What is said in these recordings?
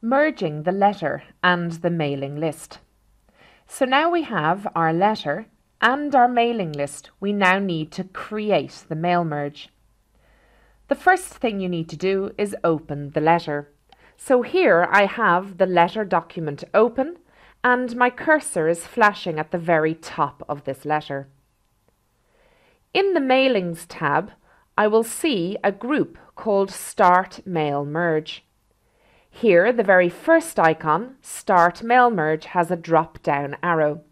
Merging the letter and the mailing list. So now we have our letter and our mailing list. We now need to create the mail merge. The first thing you need to do is open the letter. So here I have the letter document open and my cursor is flashing at the very top of this letter. In the Mailings tab, I will see a group called Start Mail Merge. Here, the very first icon, Start Mail Merge, has a drop-down arrow.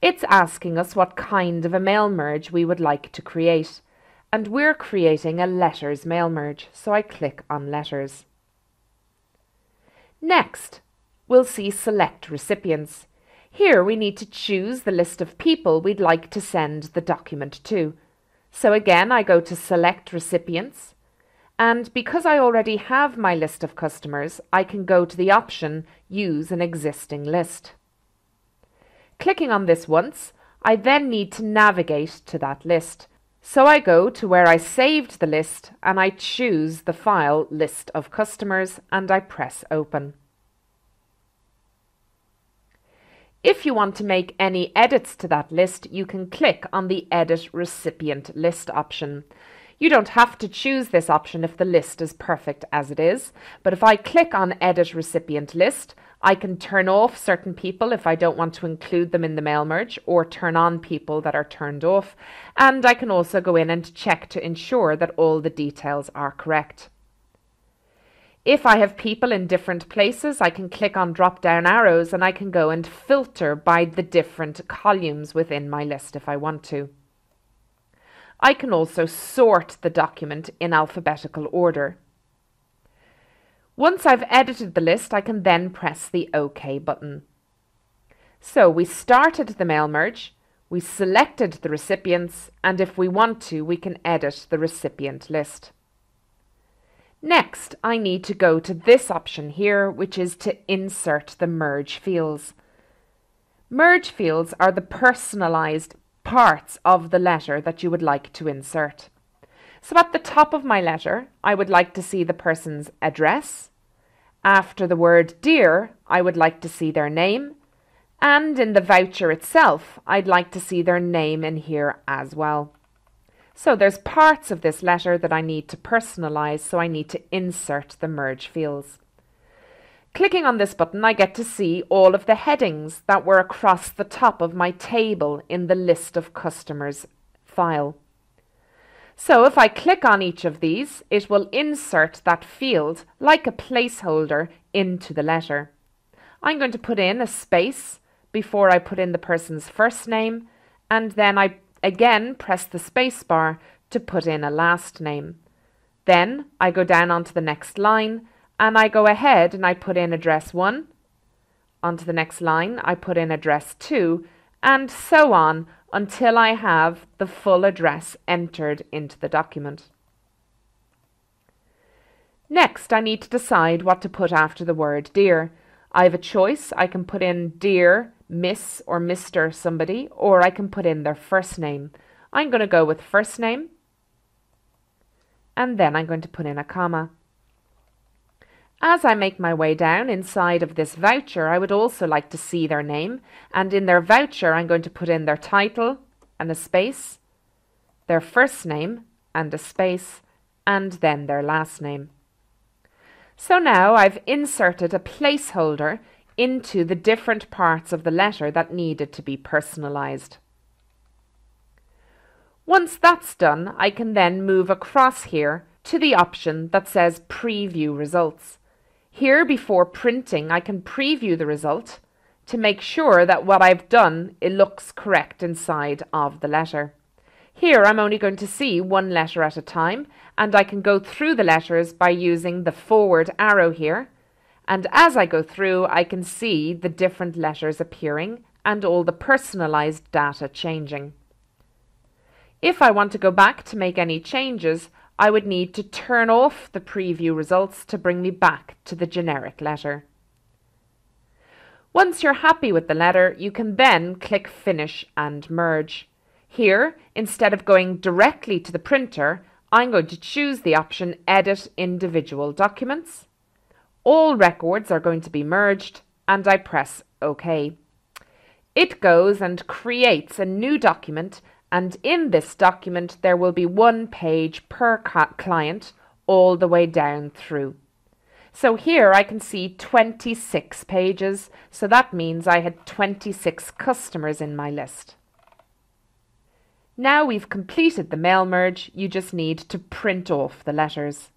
It's asking us what kind of a mail merge we would like to create, and we're creating a letters mail merge, so I click on Letters. Next, we'll see Select Recipients. Here we need to choose the list of people we'd like to send the document to. So again, I go to Select Recipients. And because I already have my list of customers, I can go to the option Use an Existing List. Clicking on this once, I then need to navigate to that list. So I go to where I saved the list and I choose the file List of Customers and I press Open. If you want to make any edits to that list, you can click on the Edit Recipient List option. You don't have to choose this option if the list is perfect as it is, but if I click on Edit Recipient List, I can turn off certain people if I don't want to include them in the mail merge, or turn on people that are turned off, and I can also go in and check to ensure that all the details are correct. If I have people in different places, I can click on drop-down arrows and I can go and filter by the different columns within my list if I want to. I can also sort the document in alphabetical order. Once I've edited the list, I can then press the OK button. So we started the mail merge, we selected the recipients, and if we want to, we can edit the recipient list. Next, I need to go to this option here, which is to insert the merge fields. Merge fields are the personalized parts of the letter that you would like to insert. So at the top of my letter, I would like to see the person's address. After the word Dear, I would like to see their name. And in the voucher itself, I'd like to see their name in here as well. So there's parts of this letter that I need to personalize, so I need to insert the merge fields. Clicking on this button, I get to see all of the headings that were across the top of my table in the List of Customers file. So if I click on each of these, it will insert that field like a placeholder into the letter. I'm going to put in a space before I put in the person's first name, and then I again press the space bar to put in a last name. Then I go down onto the next line, and I go ahead and I put in address 1. Onto the next line, I put in address 2, and so on until I have the full address entered into the document. Next, I need to decide what to put after the word Dear. I have a choice. I can put in Dear Miss or Mr. somebody, or I can put in their first name. I'm going to go with first name, and then I'm going to put in a comma. As I make my way down inside of this voucher, I would also like to see their name, and in their voucher I'm going to put in their title and a space, their first name and a space, and then their last name. So now I've inserted a placeholder into the different parts of the letter that needed to be personalized. Once that's done, I can then move across here to the option that says Preview Results. Here, before printing, I can preview the result to make sure that what I've done, it looks correct inside of the letter. Here, I'm only going to see one letter at a time, and I can go through the letters by using the forward arrow here. And as I go through, I can see the different letters appearing and all the personalized data changing. If I want to go back to make any changes, I would need to turn off the preview results to bring me back to the generic letter. Once you're happy with the letter, you can then click Finish and Merge. Here, instead of going directly to the printer, I'm going to choose the option Edit Individual Documents, All records are going to be merged, and I press OK. It goes and creates a new document, and in this document there will be one page per client all the way down through. So here I can see 26 pages, so that means I had 26 customers in my list. Now we've completed the mail merge, you just need to print off the letters.